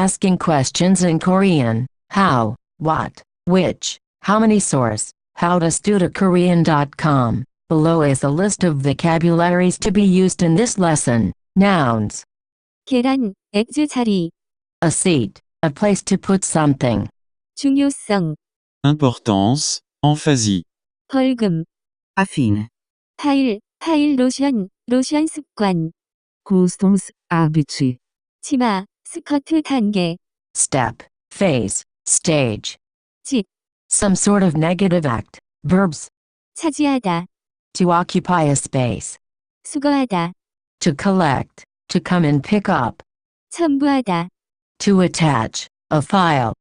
asking questions in Korean: how, what, which, how many. Source: howtostudykorean.com. Below is a list of vocabularies to be used in this lesson. Nouns: 계란, eggs 자리, a seat, a place to put something. 중요성, Importance, emphasie. 벌금, Affine. 파일, 로션, 로션 습관, Customs, hábitos. 치마, 스커트 단계, Step, phase, stage. 집, Some sort of negative act. Verbs: 차지하다, to occupy a space, 수거하다, to collect, to come and pick up, 첨부하다, to attach, a file,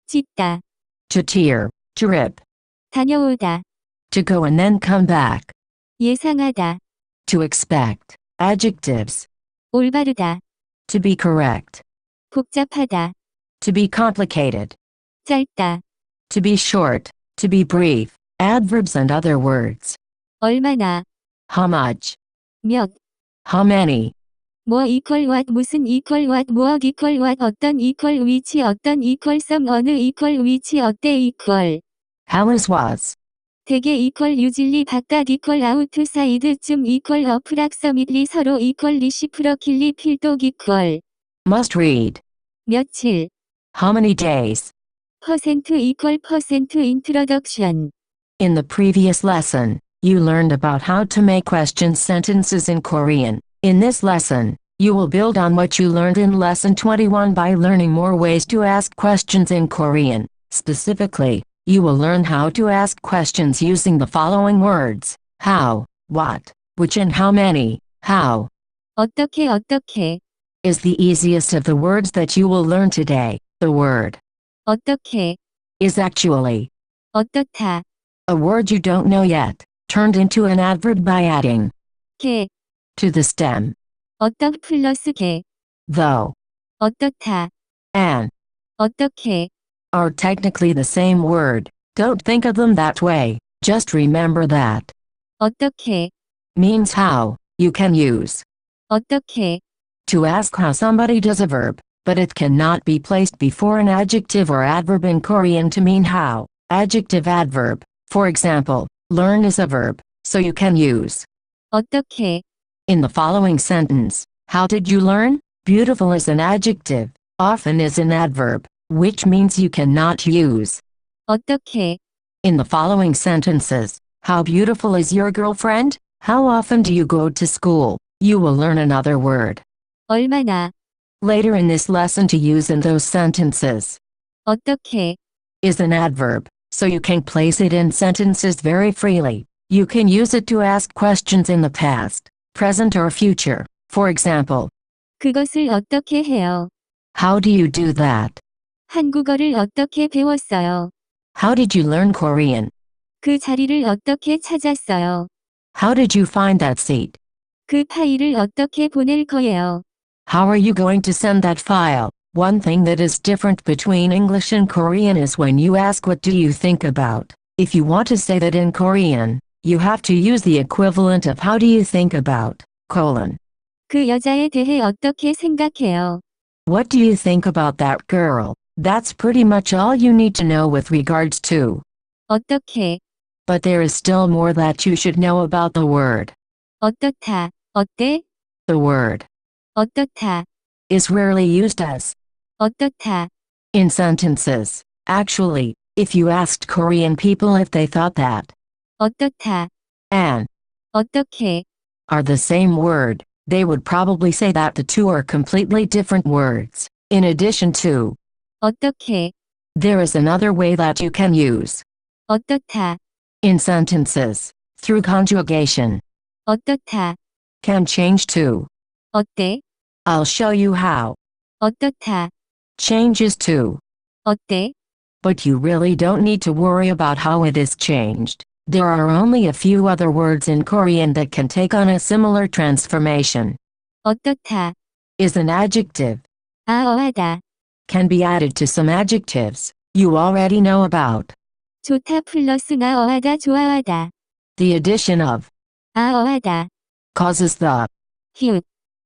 찢다, to tear, to rip, 다녀오다, to go and then come back, 예상하다, to expect. Adjectives: 올바르다, to be correct, 복잡하다, to be complicated, 짧다, to be short, to be brief. Adverbs and other words: 얼마나, how much, 몇, how many, 뭐 equal what, 무슨 equal what, 무엇 equal what, 어떤 equal 위치, 어떤 equal some, 어느 equal 위치, 어때 equal, how is was, 대개 equal usually, 바깥 equal outside, 쯤 equal approximately, 서로 equal reciprocally, 필독 equal, must read, 며칠, how many days. percent equal percent introduction. In the previous lesson, you learned about how to make question sentences in Korean. In this lesson, you will build on what you learned in lesson 21 by learning more ways to ask questions in Korean. Specifically, you will learn how to ask questions using the following words: how, what, which and how many. How 어떻게, is the easiest of the words that you will learn today. The word 어떻게, is actually 어떻다, a word you don't know yet, turned into an adverb by adding 개, to the stem, 어떻 플러스 개, though, 어떻다, and 어떻게, are technically the same word. Don't think of them that way, just remember that 어떻게, means how. You can use 어떻게, to ask how somebody does a verb, but it cannot be placed before an adjective or adverb in Korean to mean how. Adjective adverb. For example, learn is a verb, so you can use 어떻게, in the following sentence. How did you learn? Beautiful is an adjective, often is an adverb, which means you cannot use 어떻게, in the following sentences. How beautiful is your girlfriend? How often do you go to school? You will learn another word 얼마나, later in this lesson to use in those sentences. 어떻게, Is an adverb, so you can place it in sentences very freely. You can use it to ask questions in the past, present or future. For example, 그것을 어떻게 해요? how do you do that? 한국어를 어떻게 배웠어요? How did you learn Korean? 그 자리를 어떻게 찾았어요? How did you find that seat? 그 파일을 어떻게 보낼 거예요? How are you going to send that file? One thing that is different between English and Korean is when you ask what do you think about. If you want to say that in Korean, you have to use the equivalent of how do you think about, colon. 그 여자에 대해 어떻게 생각해요? What do you think about that girl? That's pretty much all you need to know with regards to. 어떻게, But there is still more that you should know about the word. 어떻다, 어때? The word 어떻다, is rarely used as 어떻다, in sentences. Actually, if you asked Korean people if they thought that 어떻다, and 어떻게, are the same word, they would probably say that the two are completely different words. In addition to, 어떻게, there is another way that you can use 어떻다, in sentences through conjugation. 어떻다, Can change to. 어때? I'll show you how. 어떻다, Changes to. 어때? But you really don't need to worry about how it is changed. There are only a few other words in Korean that can take on a similar transformation. 어떻다, Is an adjective. 어하다, Can be added to some adjectives you already know about. 좋다 플러스나 어하다 좋아하다, The addition of 어하다, causes the 히읗,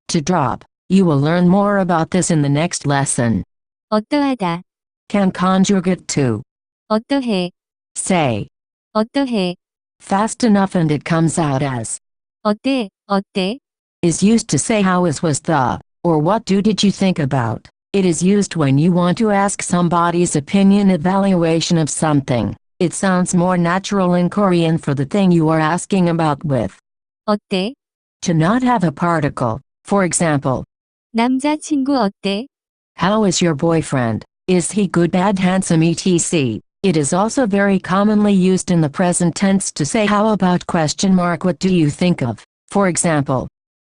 to drop. You will learn more about this in the next lesson. 어떠하다. can conjugate to 어떠해. say 어떠해. fast enough and it comes out as 어때. 어때. is used to say how is was the or what did you think about. It is used when you want to ask somebody's opinion evaluation of something. It sounds more natural in Korean for the thing you are asking about with 어때. to not have a particle. For example, 남자친구 어때. how is your boyfriend? Is he good, bad, handsome, etc. It is also very commonly used in the present tense to say how about ? What do you think of? For example,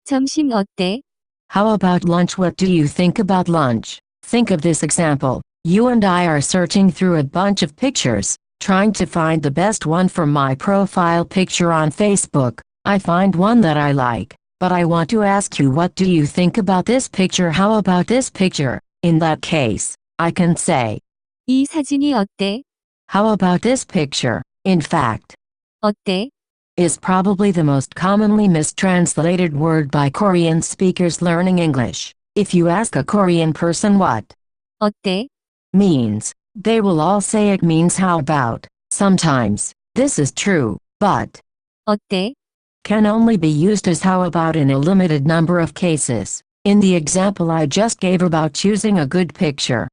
점심 어때. how about lunch? What do you think about lunch? Think of this example. You and I are searching through a bunch of pictures, trying to find the best one for my profile picture on Facebook. I find one that I like, but I want to ask you, what do you think about this picture? How about this picture? In that case, I can say, 이 사진이 어때. how about this picture? In fact, 어때. is probably the most commonly mistranslated word by Korean speakers learning English. If you ask a Korean person what 어때. means, they will all say it means how about. Sometimes, this is true, but 어때. can only be used as how about in a limited number of cases. In the example I just gave about choosing a good picture,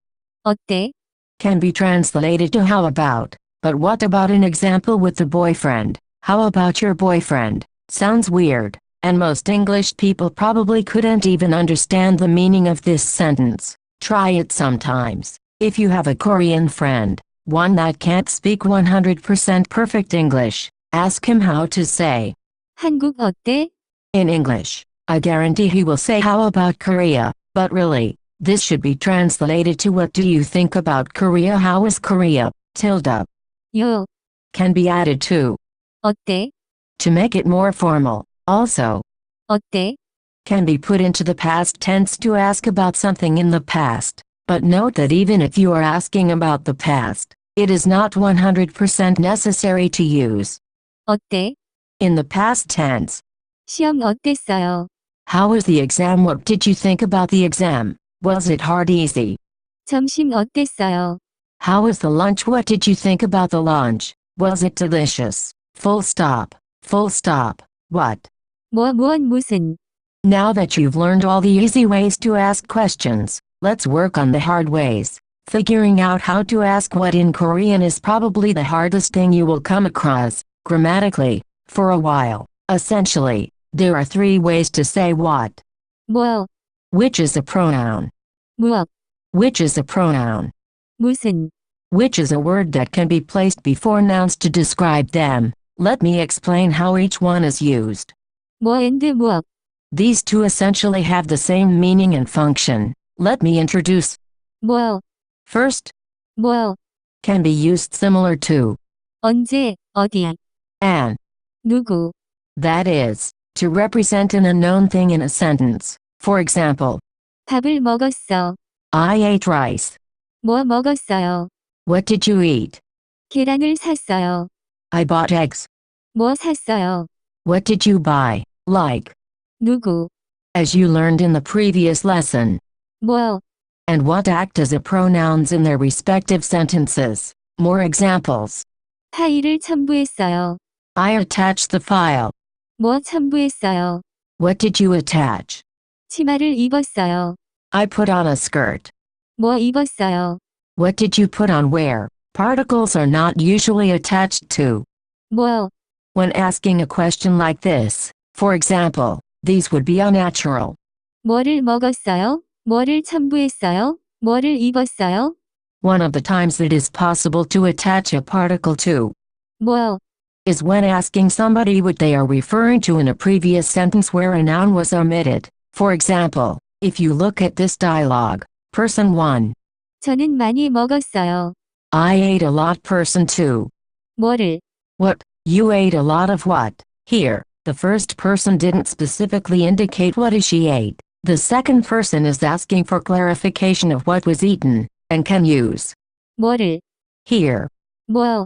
어때. can be translated to how about. But what about an example with the boyfriend? How about your boyfriend? Sounds weird, and most English people probably couldn't even understand the meaning of this sentence. Try it sometimes. If you have a Korean friend, one that can't speak 100% perfect English, ask him how to say 한국 어때. in English. I guarantee he will say how about Korea, but really, this should be translated to what do you think about Korea? How is Korea? Tilde 요. can be added 어때. to make it more formal. Also, 어때. can be put into the past tense to ask about something in the past. But note that even if you are asking about the past, it is not 100% necessary to use 어때. in the past tense. 시험 어땠어요. How was the exam? What did you think about the exam? Was it hard, easy? 점심 어땠어요. How was the lunch? What did you think about the lunch? Was it delicious? Full stop. Full stop. What? 무슨. Now that you've learned all the easy ways to ask questions, let's work on the hard ways. Figuring out how to ask what in Korean is probably the hardest thing you will come across, grammatically, for a while. Essentially, there are 3 ways to say what. 뭐. Which is a pronoun. 무엇. Which is a pronoun. 무슨. Which is a word that can be placed before nouns to describe them. Let me explain how each one is used. 뭐 and 무엇. These two essentially have the same meaning and function. Let me introduce. 뭐. First, 뭐. can be used similar to 언제. 어디. an. 누구. That is, to represent an unknown thing in a sentence. For example, 밥을 먹었어. I ate rice. 뭐 먹었어요. What did you eat? 계란을 샀어요. I bought eggs. 뭐 샀어요. What did you buy? Like, 누구. as you learned in the previous lesson. 뭐. And what act as a pronouns in their respective sentences. More examples. 파일을 첨부했어요. I attached the file. 뭐 첨부했어요. What did you attach? 치마를 입었어요. I put on a skirt. 뭐 입었어요. What did you put on? Where? Particles are not usually attached to. 뭐. When asking a question like this, for example, these would be unnatural. 뭐를 먹었어요? 뭐를 첨부했어요? 뭐를 입었어요? One of the times it is possible to attach a particle to 뭐. is when asking somebody what they are referring to in a previous sentence where a noun was omitted. For example, if you look at this dialogue, person 1, 저는 많이 먹었어요. I ate a lot. Person 2, 뭐를. what? You ate a lot of what? Here, the first person didn't specifically indicate what she ate. The second person is asking for clarification of what was eaten, and can use 뭐를. here 뭐.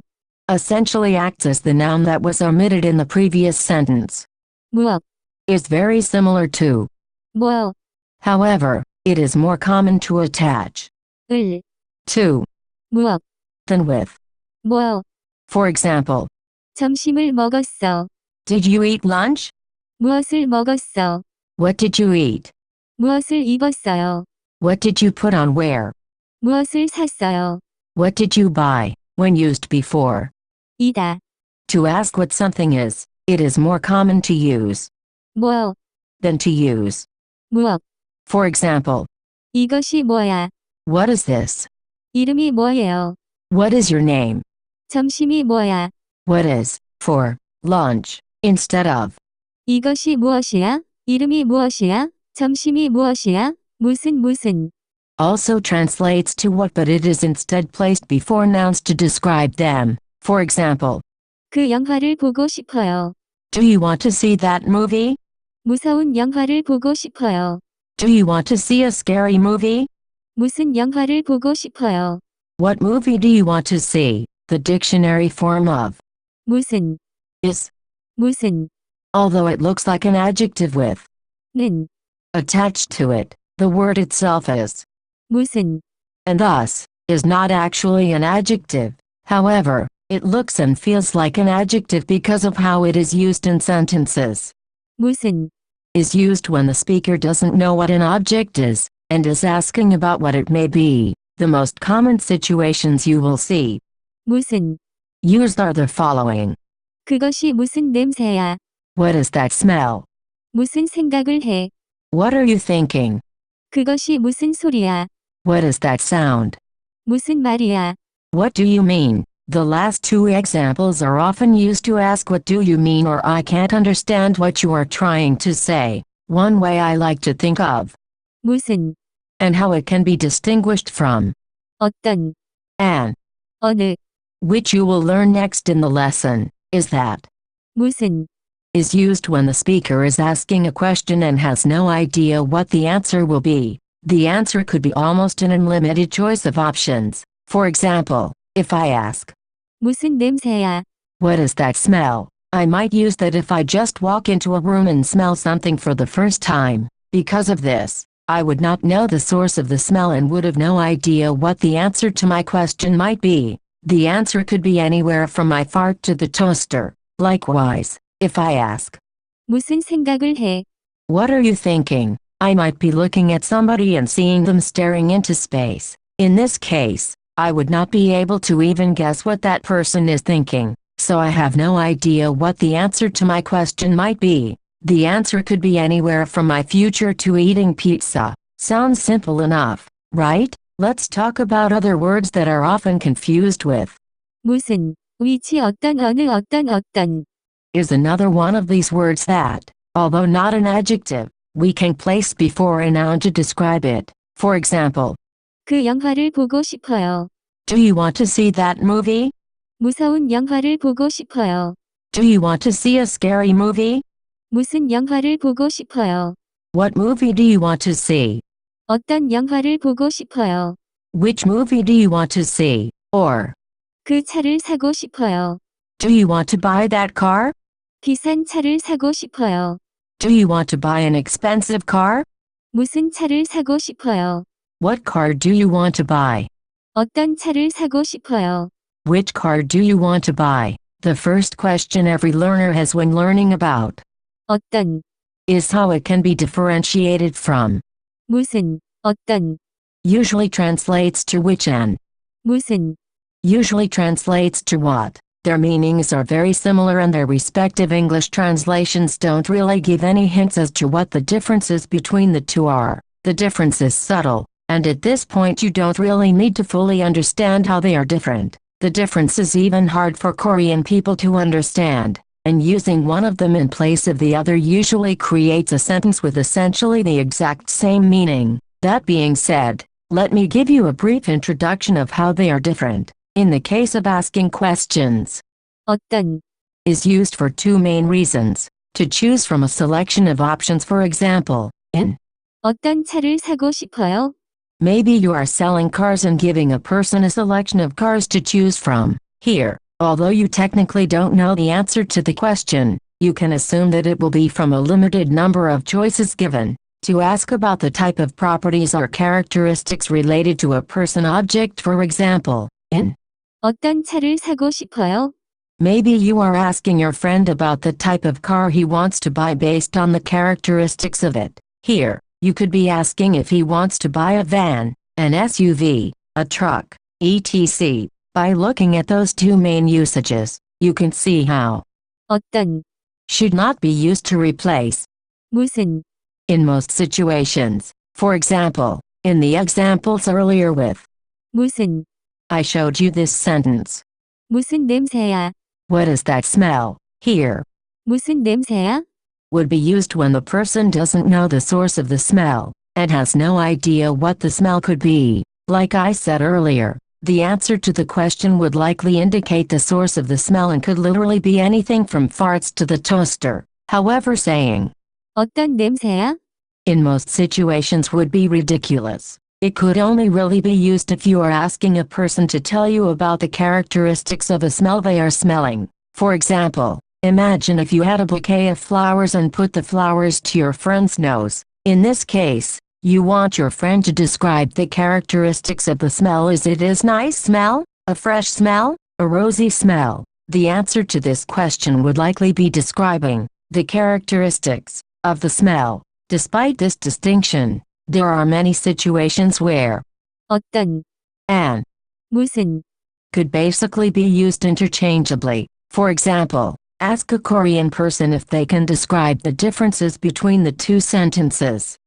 essentially acts as the noun that was omitted in the previous sentence. 무엇. Is very similar to. 뭐. However, it is more common to attach 을, 2. 무엇, Than with. 뭐, For example, 점심을 먹었어. did you eat lunch? 무엇을 먹었어. What did you eat? 무엇을 입었어요. What did you put on where? 무엇을 샀어요. What did you buy? When used before. 이다, To ask what something is, it is more common to use 뭐, than to use. 무엇, For example, 이것이 뭐야. what is this? 이름이 뭐예요. What is your name? 점심이 뭐야. What is, for, lunch, instead of. 이것이 무엇이야. 이름이 무엇이야. 점심이 무엇이야. 무슨. Also translates to what, but it is instead placed before nouns to describe them. For example, 그 영화를 보고 싶어요. do you want to see that movie? 무서운 영화를 보고 싶어요. Do you want to see a scary movie? 무슨 영화를 보고 싶어요. What movie do you want to see? The dictionary form of 무슨, is, 무슨, although it looks like an adjective with 는, attached to it, the word itself is, 무슨, and thus, is not actually an adjective. However, it looks and feels like an adjective because of how it is used in sentences. 무슨, Is used when the speaker doesn't know what an object is, and is asking about what it may be. The most common situations you will see 무슨, used are the following. 그것이 무슨 냄새야. What is that smell? 무슨 생각을 해. What are you thinking? 그것이 무슨 소리야. What is that sound? 무슨 말이야. What do you mean? The last two examples are often used to ask what do you mean or I can't understand what you are trying to say. One way I like to think of 무슨, and how it can be distinguished from 어떤, an, 어느, which you will learn next in the lesson, is that 무슨, is used when the speaker is asking a question and has no idea what the answer will be. The answer could be almost an unlimited choice of options. For example, if I ask, 무슨 냄새야. what is that smell? I might use that if I just walk into a room and smell something for the first time. Because of this, I would not know the source of the smell and would have no idea what the answer to my question might be. The answer could be anywhere from my fart to the toaster. Likewise, if I ask, 무슨 생각을 해. what are you thinking? I might be looking at somebody and seeing them staring into space. In this case, I would not be able to even guess what that person is thinking, so I have no idea what the answer to my question might be. The answer could be anywhere from my future to eating pizza. Sounds simple enough, right? Let's talk about other words that are often confused with. 무슨, 위치 어떤 어느 어떤. Is another one of these words that, although not an adjective, we can place before a noun to describe it. For example, 그 영화를 보고 싶어요. do you want to see that movie? 무서운 영화를 보고 싶어요. Do you want to see a scary movie? 무슨 영화를 보고 싶어요. What movie do you want to see? 어떤 영화를 보고 싶어요. Which movie do you want to see? Or, 그 차를 사고 싶어요. do you want to buy that car? 비싼 차를 사고 싶어요. Do you want to buy an expensive car? 무슨 차를 사고 싶어요. What car do you want to buy? 어떤 차를 사고 싶어요. Which car do you want to buy? The first question every learner has when learning about 어떤, is how it can be differentiated from. 무슨, 어떤, Usually translates to which and 무슨, usually translates to what. Their meanings are very similar and their respective English translations don't really give any hints as to what the differences between the two are. The difference is subtle, and at this point you don't really need to fully understand how they are different. The difference is even hard for Korean people to understand, and using one of them in place of the other usually creates a sentence with essentially the exact same meaning. That being said, let me give you a brief introduction of how they are different. In the case of asking questions, 어떤, is used for two main reasons. To choose from a selection of options, for example, in 어떤 차를 사고 싶어요? maybe you are selling cars and giving a person a selection of cars to choose from. Here, although you technically don't know the answer to the question, you can assume that it will be from a limited number of choices given. To ask about the type of properties or characteristics related to a person object, for example, in 어떤 차를 사고 싶어요? maybe you are asking your friend about the type of car he wants to buy based on the characteristics of it. Here, you could be asking if he wants to buy a van, an SUV, a truck, etc. By looking at those two main usages, you can see how 어떤, should not be used to replace 무슨, in most situations. For example, in the examples earlier with 무슨, I showed you this sentence. 무슨 냄새야? What is that smell? Here, 무슨 냄새야? would be used when the person doesn't know the source of the smell, and has no idea what the smell could be. Like I said earlier, the answer to the question would likely indicate the source of the smell and could literally be anything from farts to the toaster. However, saying, 어떤 냄새야? in most situations would be ridiculous. It could only really be used if you are asking a person to tell you about the characteristics of a smell they are smelling. For example, imagine if you had a bouquet of flowers and put the flowers to your friend's nose. In this case, you want your friend to describe the characteristics of the smell. Is it a nice smell, a fresh smell, a rosy smell? The answer to this question would likely be describing the characteristics of the smell. Despite this distinction, there are many situations where 어떤, and 무슨, could basically be used interchangeably. For example, ask a Korean person if they can describe the differences between the two sentences.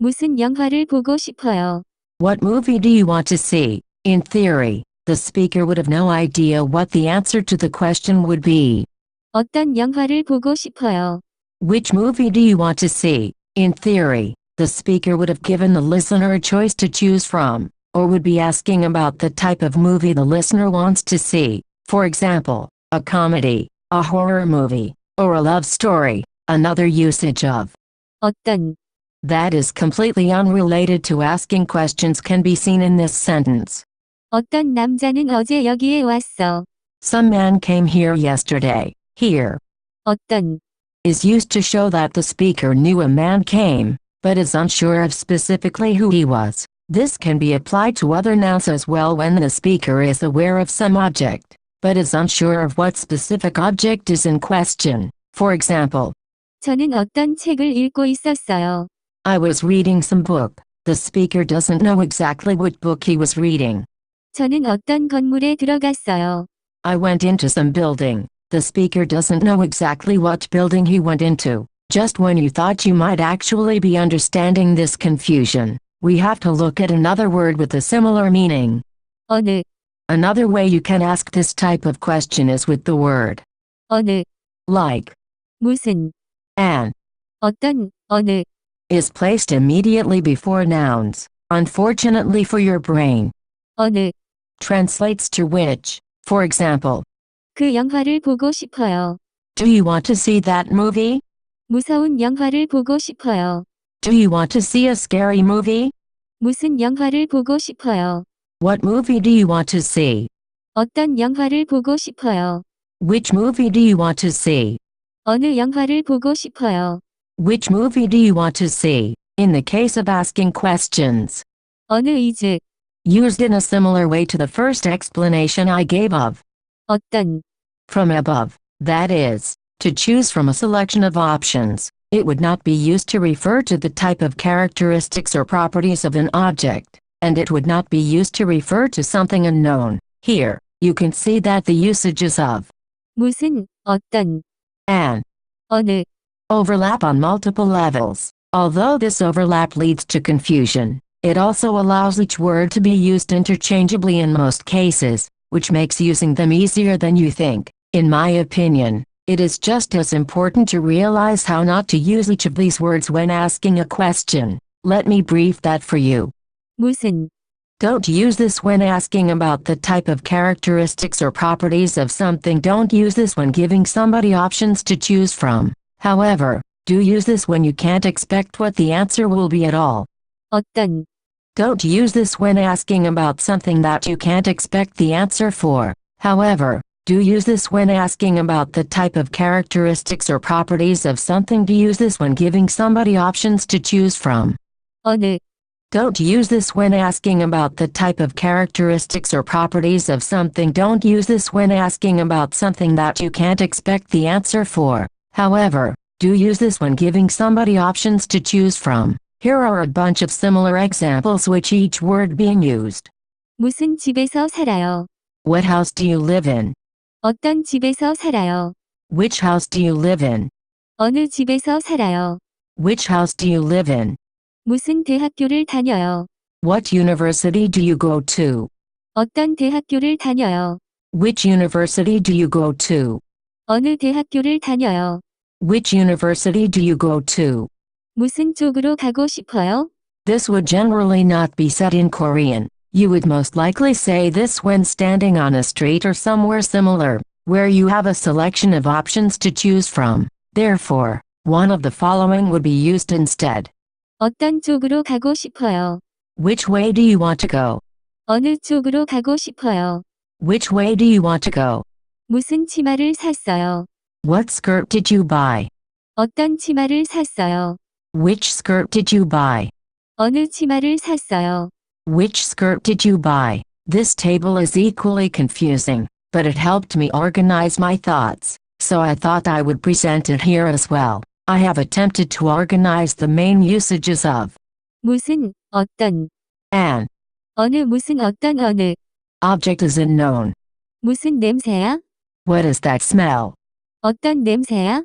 무슨 영화를 보고 싶어요? What movie do you want to see? In theory, the speaker would have no idea what the answer to the question would be. 어떤 영화를 보고 싶어요? Which movie do you want to see? In theory, the speaker would have given the listener a choice to choose from, or would be asking about the type of movie the listener wants to see. For example, a comedy, a horror movie, or a love story. Another usage of 어떤, that is completely unrelated to asking questions can be seen in this sentence. 어떤 남자는 어제 여기에 왔어. Some man came here yesterday. Here 어떤, is used to show that the speaker knew a man came, but is unsure of specifically who he was. This can be applied to other nouns as well when the speaker is aware of some object, but is unsure of what specific object is in question. For example, 저는 어떤 책을 읽고 있었어요. I was reading some book. The speaker doesn't know exactly what book he was reading. 저는 어떤 건물에 들어갔어요. I went into some building. The speaker doesn't know exactly what building he went into. Just when you thought you might actually be understanding this confusion, we have to look at another word with a similar meaning. 어느, Another way you can ask this type of question is with the word 어느, like 무슨, and 어떤, 어느, is placed immediately before nouns. Unfortunately for your brain, 어느, translates to which. For example, 그 영화를 보고 싶어요. do you want to see that movie? 무서운 영화를 보고 싶어요. Do you want to see a scary movie? 무슨 영화를 보고 싶어요. What movie do you want to see? 어떤 영화를 보고 싶어요. Which movie do you want to see? 어느 영화를 보고 싶어요. Which movie do you want to see? In the case of asking questions, 어느 is, used in a similar way to the first explanation I gave of 어떤, from above, that is, to choose from a selection of options. It would not be used to refer to the type of characteristics or properties of an object, and it would not be used to refer to something unknown. Here, you can see that the usages of 무슨, 어떤, and 어느, overlap on multiple levels. Although this overlap leads to confusion, it also allows each word to be used interchangeably in most cases, which makes using them easier than you think. In my opinion, it is just as important to realize how not to use each of these words when asking a question. Let me brief that for you. 무슨, Don't use this when asking about the type of characteristics or properties of something. Don't use this when giving somebody options to choose from. However, do use this when you can't expect what the answer will be at all. 어떤, Don't use this when asking about something that you can't expect the answer for. However, Do use this when asking about the type of characteristics or properties of something. Do use this when giving somebody options to choose from. 어느, Don't use this when asking about the type of characteristics or properties of something. Don't use this when asking about something that you can't expect the answer for. However, do use this when giving somebody options to choose from. Here are a bunch of similar examples with each word being used. 무슨 집에서 살아요? What house do you live in? 어떤 집에서 살아요? Which house do you live in? 어느 집에서 살아요? Which house do you live in? 무슨 대학교를 다녀요? What university do you go to? 어떤 대학교를 다녀요? Which university do you go to? 어느 대학교를 다녀요? Which university do you go to? 무슨 쪽으로 가고 싶어요? This would generally not be said in Korean. You would most likely say this when standing on a street or somewhere similar, where you have a selection of options to choose from. Therefore, one of the following would be used instead. 어떤 쪽으로 가고 싶어요? Which way do you want to go? 어느 쪽으로 가고 싶어요? Which way do you want to go? 무슨 치마를 샀어요? What skirt did you buy? 어떤 치마를 샀어요? Which skirt did you buy? 어느 치마를 샀어요? Which skirt did you buy? This table is equally confusing, but it helped me organize my thoughts, so I thought I would present it here as well. I have attempted to organize the main usages of 무슨, 어떤, an. 어느 무슨 어떤 어느, Object is unknown. 무슨 냄새야? What is that smell? 어떤 냄새야?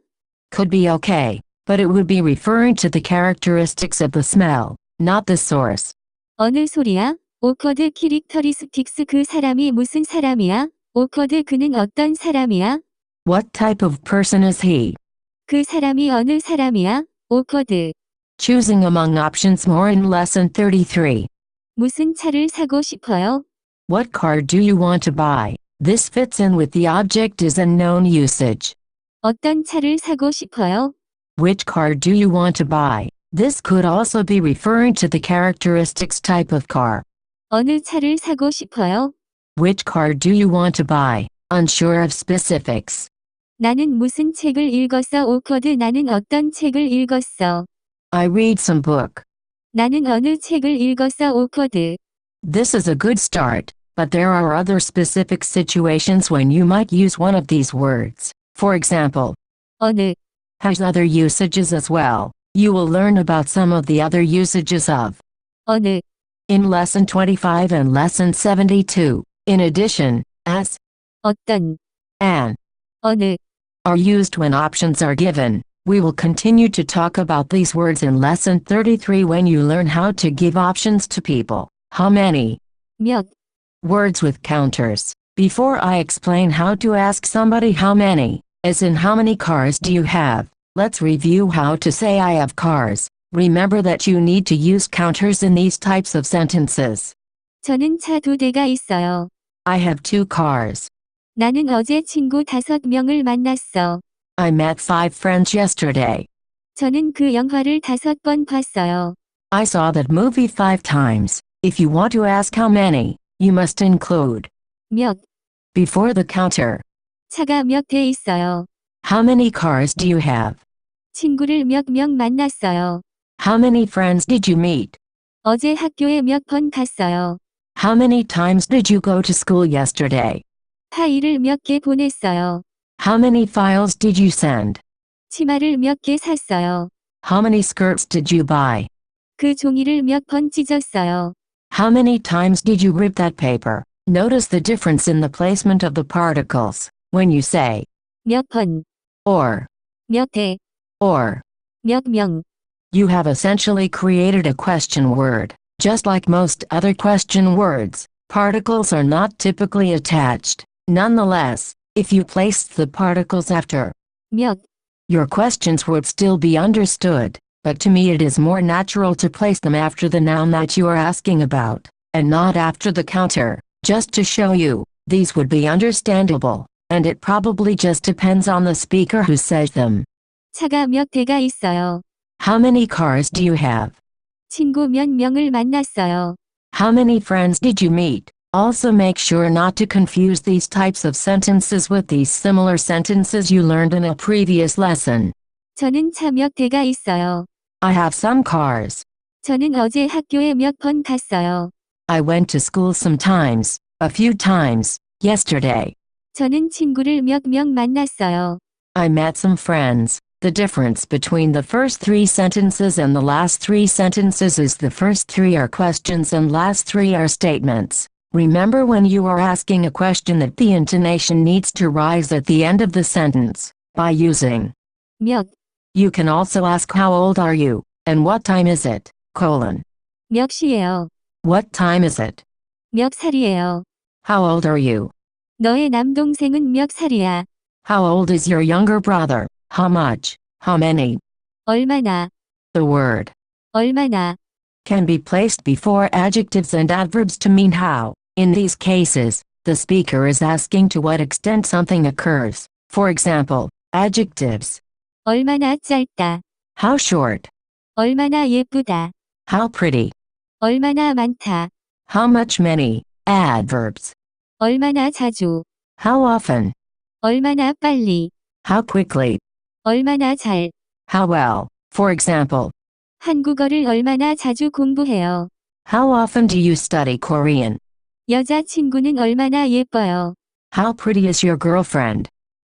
Could be okay, but it would be referring to the characteristics of the smell, not the source. 어느 소리야? 오커드 키릭터리스틱스 그 사람이 무슨 사람이야? 오커드 그는 어떤 사람이야? What type of person is he? 그 사람이 어느 사람이야? 오커드. Choosing among options more in lesson 33. 무슨 차를 사고 싶어요? What car do you want to buy? This fits in with the object is unknown usage. 어떤 차를 사고 싶어요? Which car do you want to buy? This could also be referring to the characteristics type of car. 어느 차를 사고 싶어요? Which car do you want to buy? Unsure of specifics. 나는 무슨 책을 읽었어? 오커드 나는 어떤 책을 읽었어? I read some book. 나는 어느 책을 읽었어? 오커드. This is a good start, but there are other specific situations when you might use one of these words. For example, 어느, has other usages as well. You will learn about some of the other usages of 어느, in lesson 25 and lesson 72. In addition, as, 어떤, and 어느, are used when options are given. We will continue to talk about these words in lesson 33 when you learn how to give options to people. How many? 몇, Words with counters. Before I explain how to ask somebody how many, as in how many cars do you have, let's review how to say I have cars. Remember that you need to use counters in these types of sentences. 저는 차 2대가 있어요. I have 2 cars. 나는 어제 친구 5명을 만났어. I met 5 friends yesterday. 저는 그 영화를 5번 봤어요. I saw that movie 5 times. If you want to ask how many, you must include 몇, before the counter. 차가 몇 대 있어요. How many cars do you have? 친구를 몇 명 만났어요. How many friends did you meet? 어제 학교에 몇 번 갔어요. How many times did you go to school yesterday? 파일을 몇 개 보냈어요. How many files did you send? 치마를 몇 개 샀어요. How many skirts did you buy? 그 종이를 몇 번 찢었어요. How many times did you rip that paper? Notice the difference in the placement of the particles. When you say 몇 번, or, 몇 대, or, 몇 명. you have essentially created a question word. Just like most other question words, particles are not typically attached. Nonetheless, if you placed the particles after 몇, your questions would still be understood, but to me it is more natural to place them after the noun that you are asking about, and not after the counter, just to show you, these would be understandable, and it probably just depends on the speaker who says them. 차가 몇 대가 있어요. How many cars do you have? 친구 몇 명을 만났어요. How many friends did you meet? Also make sure not to confuse these types of sentences with these similar sentences you learned in a previous lesson. 저는 차 몇 대가 있어요. I have some cars. 저는 어제 학교에 몇 번 갔어요. I went to school sometimes, a few times, yesterday. 저는 친구를 몇 명 만났어요. I met some friends. The difference between the first three sentences and the last three sentences is the first three are questions and last three are statements. Remember, when you are asking a question, that the intonation needs to rise at the end of the sentence by using 몇, You can also ask how old are you, and what time is it, 몇 시예요. What time is it? 몇 살이에요. How old are you? 너의 남동생은 몇 살이야. How old is your younger brother? How much? How many? 얼마나, The word 얼마나. can be placed before adjectives and adverbs to mean how. In these cases, the speaker is asking to what extent something occurs. For example, adjectives. 얼마나 짧다. How short? 얼마나 예쁘다. How pretty? 얼마나 많다. How much many? Adverbs. 얼마나 자주. How often? 얼마나 빨리. How quickly? 얼마나 잘. How well? For example, 한국어를 얼마나 자주 공부해요. how often do you study Korean? 여자친구는 얼마나 예뻐요. How pretty is your girlfriend?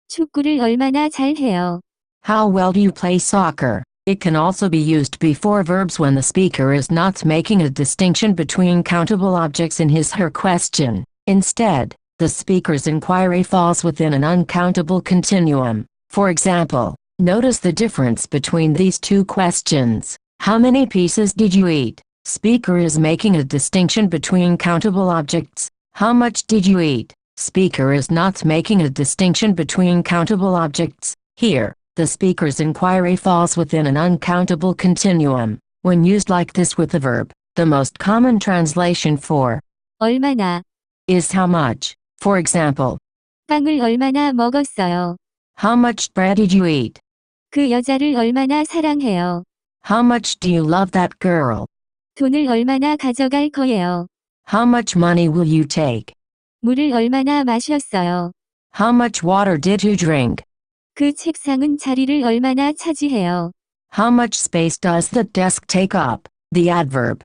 축구를 얼마나 잘해요. How well do you play soccer? It can also be used before verbs when the speaker is not making a distinction between countable objects in his/her question. Instead, the speaker's inquiry falls within an uncountable continuum. For example, notice the difference between these two questions. How many pieces did you eat? Speaker is making a distinction between countable objects. How much did you eat? Speaker is not making a distinction between countable objects. Here, the speaker's inquiry falls within an uncountable continuum. When used like this with a verb, the most common translation for 얼마나, is how much. For example, 빵을 얼마나 먹었어요. how much bread did you eat? 그 여자를 얼마나 사랑해요. How much do you love that girl? 돈을 얼마나 가져갈 거예요. How much money will you take? 물을 얼마나 마셨어요. How much water did you drink? 그 책상은 자리를 얼마나 차지해요. How much space does the desk take up? The adverb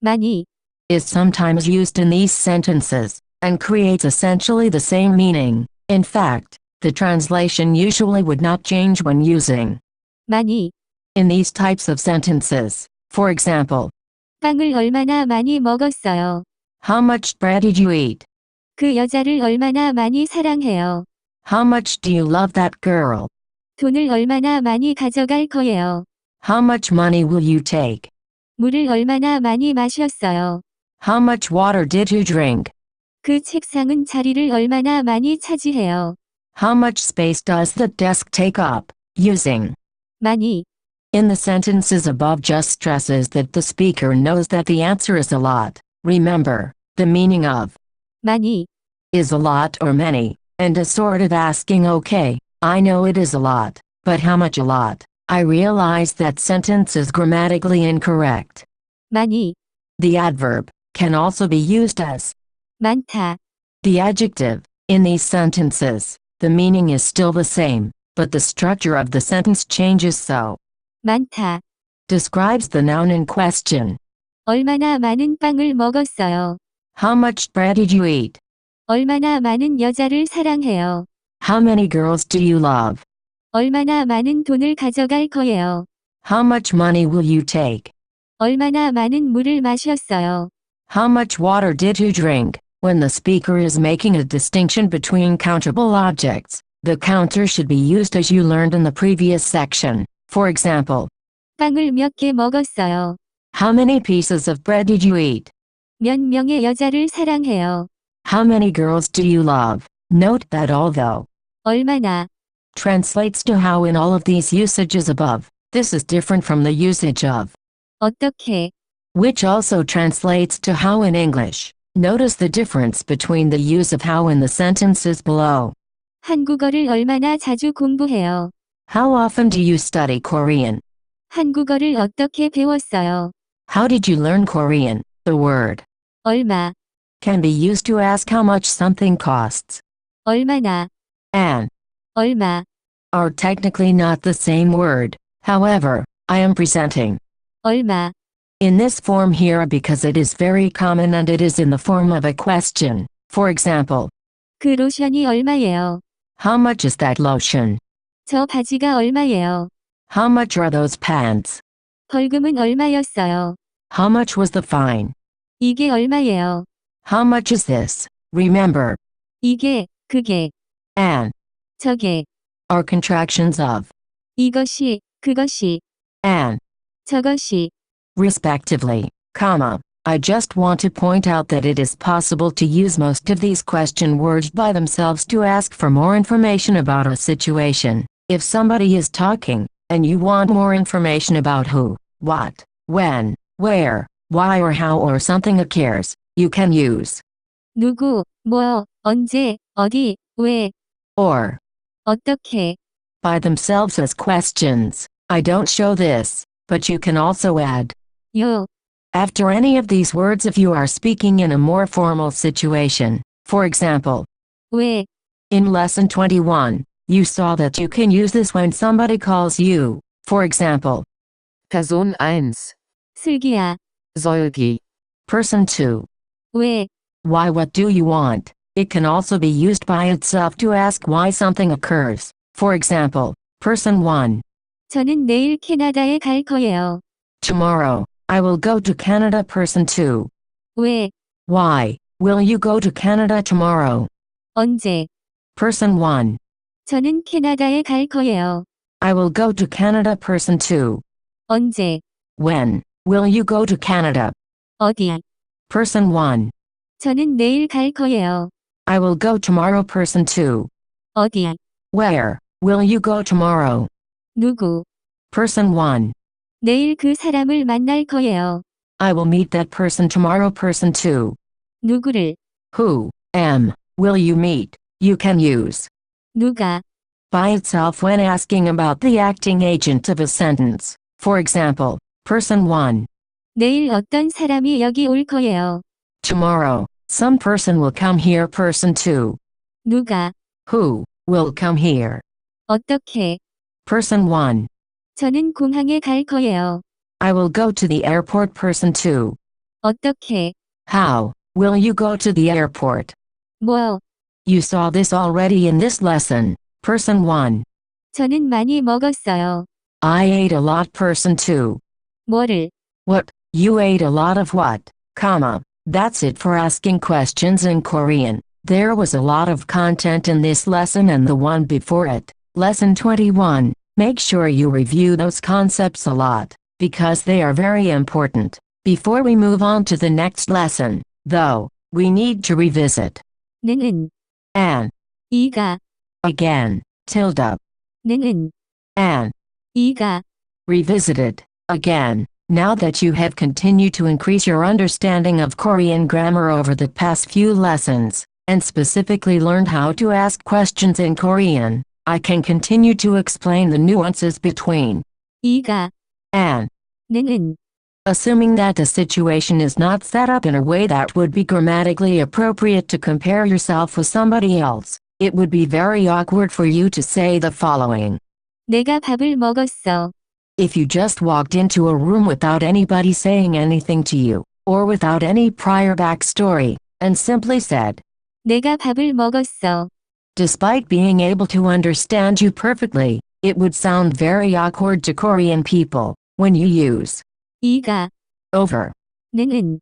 많이, is sometimes used in these sentences and creates essentially the same meaning. In fact, the translation usually would not change when using 많이. in these types of sentences. For example, 빵을 얼마나 많이 먹었어요. how much bread did you eat? 그 여자를 얼마나 많이 사랑해요. How much do you love that girl? 돈을 얼마나 많이 가져갈 거예요. How much money will you take? 물을 얼마나 많이 마셨어요. How much water did you drink? 그 책상은 자리를 얼마나 많이 차지해요. How much space does the desk take up? Using 많이, in the sentences above just stresses that the speaker knows that the answer is a lot. Remember, the meaning of 많이, is a lot or many, and is sort of asking, okay, I know it is a lot, but how much a lot? I realize that sentence is grammatically incorrect. 많이, The adverb can also be used as 많다, the adjective. In these sentences, the meaning is still the same, but the structure of the sentence changes so. 많다. Describes the noun in question. 얼마나 많은 빵을 먹었어요. How much bread did you eat? 얼마나 많은 여자를 사랑해요. How many girls do you love? 얼마나 많은 돈을 가져갈 거예요. How much money will you take? 얼마나 많은 물을 마셨어요. How much water did you drink? When the speaker is making a distinction between countable objects, the counter should be used as you learned in the previous section. For example, 빵을 몇 개 먹었어요. how many pieces of bread did you eat? 몇 명의 여자를 사랑해요. How many girls do you love? Note that although 얼마나, translates to how in all of these usages above, this is different from the usage of, 어떻게, which also translates to how in English. Notice the difference between the use of how in the sentences below. 한국어를 얼마나 자주 공부해요. How often do you study Korean? 한국어를 어떻게 배웠어요. How did you learn Korean? The word 얼마, can be used to ask how much something costs. 얼마나, And 얼마, are technically not the same word. However, I am presenting 얼마, in this form here because it is very common and it is in the form of a question. For example, 그 로션이 얼마예요? how much is that lotion? 저 바지가 얼마예요? How much are those pants? 벌금은 얼마였어요? How much was the fine? 이게 얼마예요? How much is this? Remember, 이게, 그게, and 저게, are contractions of 이것이, 그것이, and, 저것이. respectively, comma. I just want to point out that it is possible to use most of these question words by themselves to ask for more information about a situation. If somebody is talking, and you want more information about who, what, when, where, why or how or something occurs, you can use 누구, 뭐, 언제, 어디, 왜, or 어떻게. by themselves as questions. I don't show this, but you can also add 요, after any of these words if you are speaking in a more formal situation. For example, 왜, in lesson 21, you saw that you can use this when somebody calls you. For example, Person 1. 슬기야. Solgi. person 2. 왜, Why, what do you want? It can also be used by itself to ask why something occurs. For example, person 1. 저는 내일 캐나다에 갈 거예요. Tomorrow, I will go to Canada. Person 2. 왜, Why will you go to Canada tomorrow? 언제. Person 1. 저는 캐나다에 갈 거예요. I will go to Canada. Person 2. 언제, When will you go to Canada? 어디. Person 1. 저는 내일 갈 거예요. I will go tomorrow. Person 2. 어디. Where will you go tomorrow? 누구. Person 1. 내일 그 사람을 만날 거예요. I will meet that person tomorrow. Person 2. 누구를. Who will you meet? You can use 누가. by itself when asking about the acting agent of a sentence. For example, person 1. 내일 어떤 사람이 여기 올 거예요. Tomorrow, some person will come here. Person 2. 누가. Who will come here? 어떻게. Person 1. 저는 공항에 갈 거예요. I will go to the airport. Person 2. 어떻게. How will you go to the airport? 뭐. You saw this already in this lesson. Person 1. 저는 많이 먹었어요. I ate a lot. Person 2. 뭐를. What? You ate a lot of what? Comma. That's it for asking questions in Korean. There was a lot of content in this lesson and the one before it. Lesson 21. Make sure you review those concepts a lot, because they are very important. Before we move on to the next lesson, though, we need to revisit 는 and 이가. again, tilde, 는 and 이가. revisited again. Now that you have continued to increase your understanding of Korean grammar over the past few lessons, and specifically learned how to ask questions in Korean, I can continue to explain the nuances between 이가. and, 는 assuming that the situation is not set up in a way that would be grammatically appropriate to compare yourself with somebody else. It would be very awkward for you to say the following. 내가 밥을 먹었어. If you just walked into a room without anybody saying anything to you, or without any prior backstory, and simply said, 내가 밥을 먹었어. despite being able to understand you perfectly, it would sound very awkward to Korean people when you use 이가. over. 는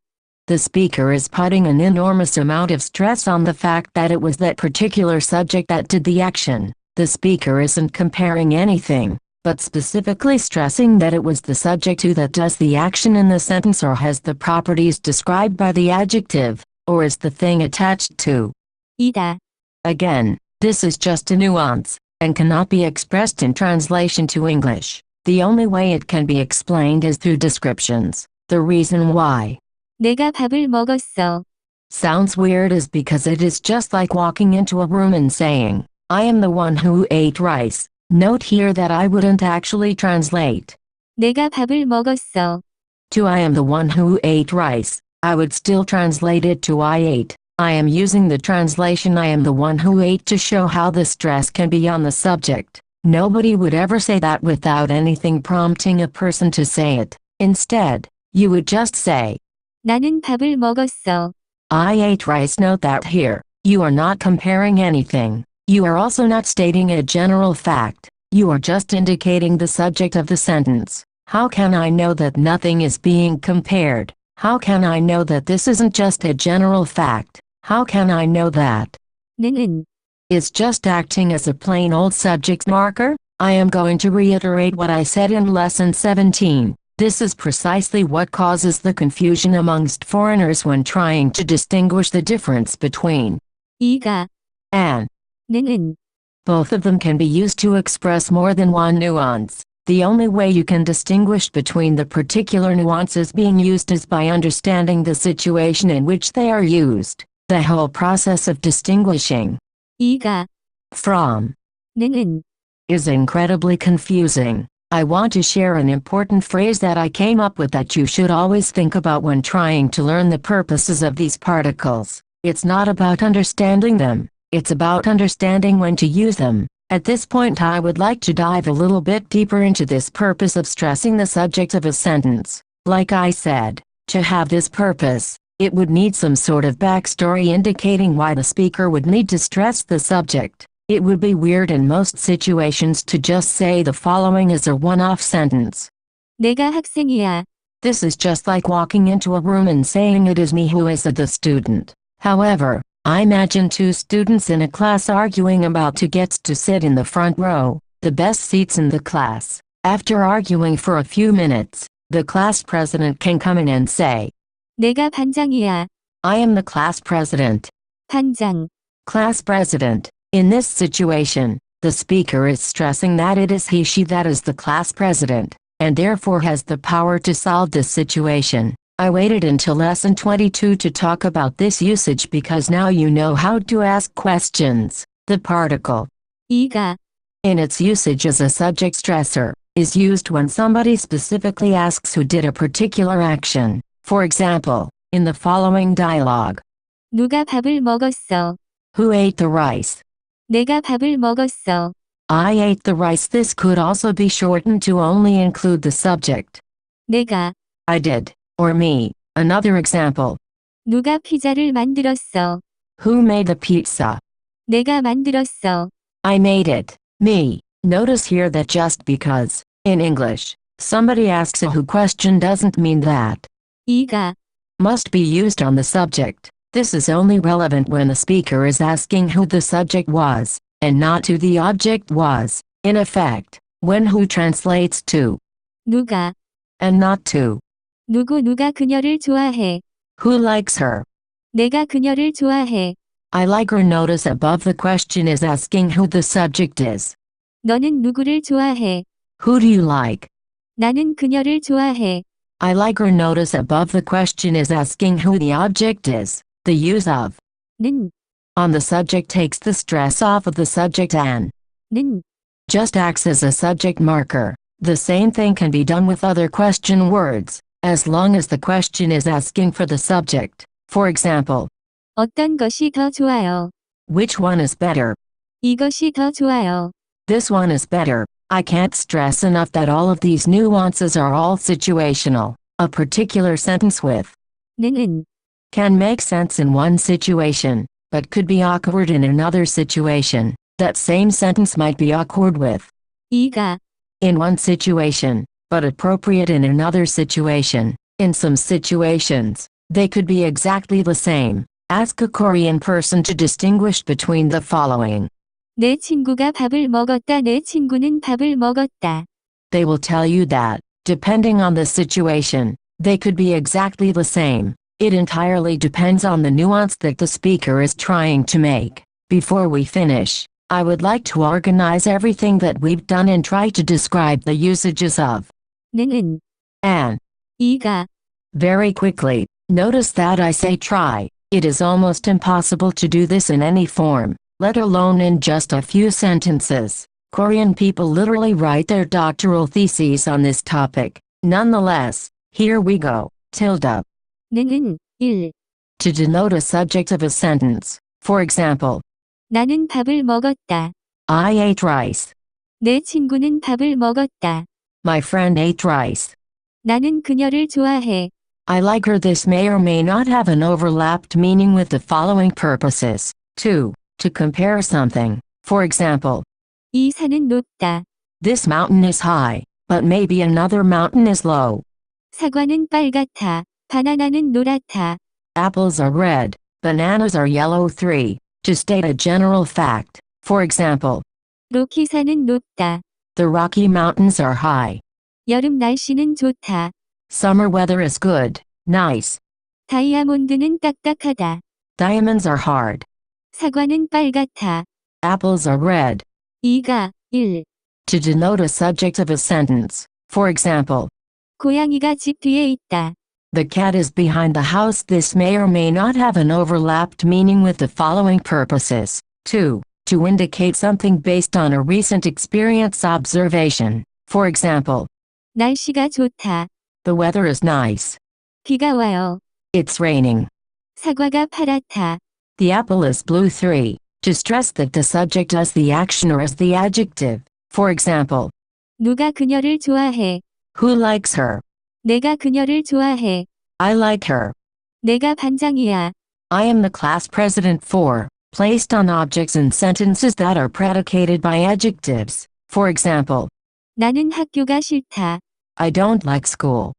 The speaker is putting an enormous amount of stress on the fact that it was that particular subject that did the action. The speaker isn't comparing anything, but specifically stressing that it was the subject who that does the action in the sentence or has the properties described by the adjective, or is the thing attached to. 이다. Again, this is just a nuance, and cannot be expressed in translation to English. The only way it can be explained is through descriptions. The reason why 내가 밥을 먹었어. sounds weird is because it is just like walking into a room and saying, I am the one who ate rice. Note here that I wouldn't actually translate 내가 밥을 먹었어. to I am the one who ate rice. I would still translate it to I ate. I am using the translation I am the one who ate to show how the stress can be on the subject. Nobody would ever say that without anything prompting a person to say it. Instead, you would just say, 나는 밥을 먹었어. I ate rice. Note that here, you are not comparing anything. You are also not stating a general fact. You are just indicating the subject of the sentence. How can I know that nothing is being compared? How can I know that this isn't just a general fact? How can I know that? 는 Is just acting as a plain old subject marker? I am going to reiterate what I said in lesson 17. This is precisely what causes the confusion amongst foreigners when trying to distinguish the difference between 이가 and. 는 Both of them can be used to express more than one nuance. The only way you can distinguish between the particular nuances being used is by understanding the situation in which they are used. The whole process of distinguishing 이가 from 는 is incredibly confusing. I want to share an important phrase that I came up with that you should always think about when trying to learn the purposes of these particles. It's not about understanding them, it's about understanding when to use them. At this point I would like to dive a little bit deeper into this purpose of stressing the subject of a sentence. Like I said, to have this purpose, it would need some sort of backstory indicating why the speaker would need to stress the subject. It would be weird in most situations to just say the following as a one-off sentence. 내가 학생이야. This is just like walking into a room and saying it is me who is the student. However, I imagine two students in a class arguing about who gets to sit in the front row, the best seats in the class. After arguing for a few minutes, the class president can come in and say, 내가 반장이야. I am the class president. 반장. Class president. In this situation, the speaker is stressing that it is he/she that is the class president, and therefore has the power to solve this situation. I waited until lesson 22 to talk about this usage because now you know how to ask questions. The particle 이가 in its usage as a subject stressor is used when somebody specifically asks who did a particular action. For example, in the following dialogue, 누가 밥을 먹었어. who ate the rice? 내가 밥을 먹었어. I ate the rice. This could also be shortened to only include the subject. 내가 I did, or me. Another example, 누가 피자를 만들었어. who made the pizza? 내가 만들었어. I made it. Me. Notice here that just because, in English, somebody asks a who question doesn't mean that 이가 must be used on the subject. This is only relevant when the speaker is asking who the subject was, and not who the object was. In effect, when who translates to 누가 and not to. 누가 그녀를 좋아해. Who likes her? 내가 그녀를 좋아해. I like her. Notice above the question is asking who the subject is. 너는 누구를 좋아해. Who do you like? 나는 그녀를 좋아해. I like her. Notice above the question is asking who the object is. The use of 는 on the subject takes the stress off of the subject and 는 just acts as a subject marker. The same thing can be done with other question words, as long as the question is asking for the subject. For example, 어떤 것이 더 좋아요. which one is better? 이것이 더 좋아요. This one is better. I can't stress enough that all of these nuances are all situational. A particular sentence with 는 can make sense in one situation, but could be awkward in another situation. That same sentence might be awkward with 이가 in one situation, but appropriate in another situation. In some situations, they could be exactly the same. Ask a Korean person to distinguish between the following. 내 친구가 밥을 먹었다. 내 친구는 밥을 먹었다. They will tell you that, depending on the situation, they could be exactly the same. It entirely depends on the nuance that the speaker is trying to make. Before we finish, I would like to organize everything that we've done and try to describe the usages of 는 and 이가 very quickly. Notice that I say try. It is almost impossible to do this in any form, let alone in just a few sentences. Korean people literally write their doctoral theses on this topic. Nonetheless, here we go. Tilde. 는 1. To denote a subject of a sentence. For example, 나는 밥을 먹었다. I ate rice. 내 친구는 밥을 먹었다. My friend ate rice. 나는 그녀를 좋아해. I like her. This may or may not have an overlapped meaning with the following purposes. 2. To compare something. For example, 이 산은 높다. this mountain is high, but maybe another mountain is low. 사과는 빨갛다. 바나나는 노랗다. Apples are red, bananas are yellow. 3. To state a general fact. For example, 로키산은 높다. the Rocky Mountains are high. 여름 날씨는 좋다. Summer weather is good, nice. 다이아몬드는 딱딱하다. Diamonds are hard. 사과는 빨갛다. Apples are red. 2가 1. To denote a subject of a sentence. For example, 고양이가 집 뒤에 있다. the cat is behind the house. This may or may not have an overlapped meaning with the following purposes. 2. To indicate something based on a recent experience observation. For example, 날씨가 좋다. the weather is nice. 비가 와요. It's raining. 사과가 파랗다. The apple is blue. 3. To stress that the subject as the action or as the adjective. For example, 누가 그녀를 좋아해. who likes her? 내가 그녀를 좋아해. I like her. 내가 반장이야. I am the class president. 4. Placed on objects and sentences that are predicated by adjectives. For example, 나는 학교가 싫다. I don't like school.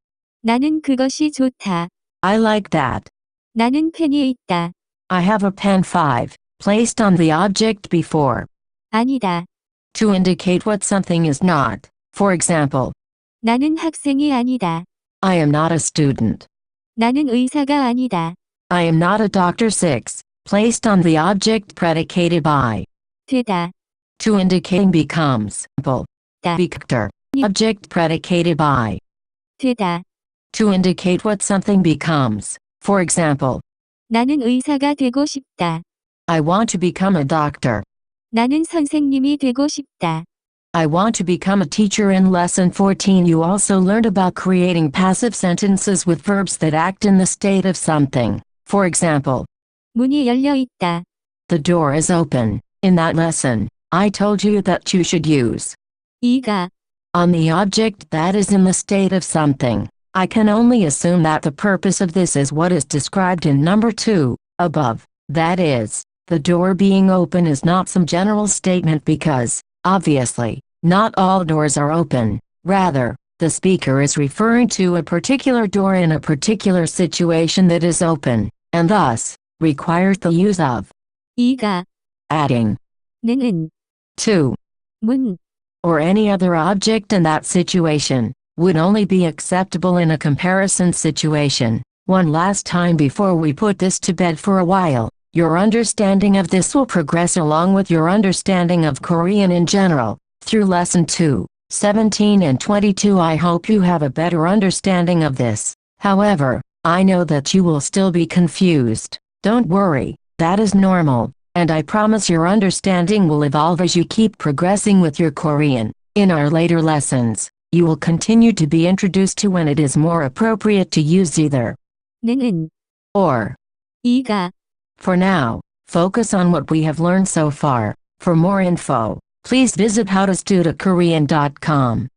나는 그것이 좋다. I like that. 나는 펜이 있다. I have a pen. 5. Placed on the object before. 아니다. To indicate what something is not. For example, 나는 학생이 아니다. I am not a student. 나는 의사가 아니다. I am not a doctor. 6. Placed on the object predicated by. 되다. To indicate becomes. Example, 다. Victor. Object predicated by. 되다. To indicate what something becomes. For example, 나는 의사가 되고 싶다. I want to become a doctor. 나는 선생님이 되고 싶다. I want to become a teacher. In lesson 14 you also learned about creating passive sentences with verbs that act in the state of something. For example, 문이 열려 있다. the door is open. In that lesson, I told you that you should use 2가 on the object that is in the state of something. I can only assume that the purpose of this is what is described in number 2, above. That is, the door being open is not some general statement because, obviously, not all doors are open. Rather, the speaker is referring to a particular door in a particular situation that is open, and thus, requires the use of 2가 adding 는 to 문 or any other object in that situation, would only be acceptable in a comparison situation. One last time before we put this to bed for a while, your understanding of this will progress along with your understanding of Korean in general, through lesson 2, 17 and 22. I hope you have a better understanding of this. However, I know that you will still be confused. Don't worry, that is normal, and I promise your understanding will evolve as you keep progressing with your Korean. In our later lessons, you will continue to be introduced to when it is more appropriate to use either 는 or. 2가 For now, focus on what we have learned so far. For more info, please visit howtostudiokorean.com.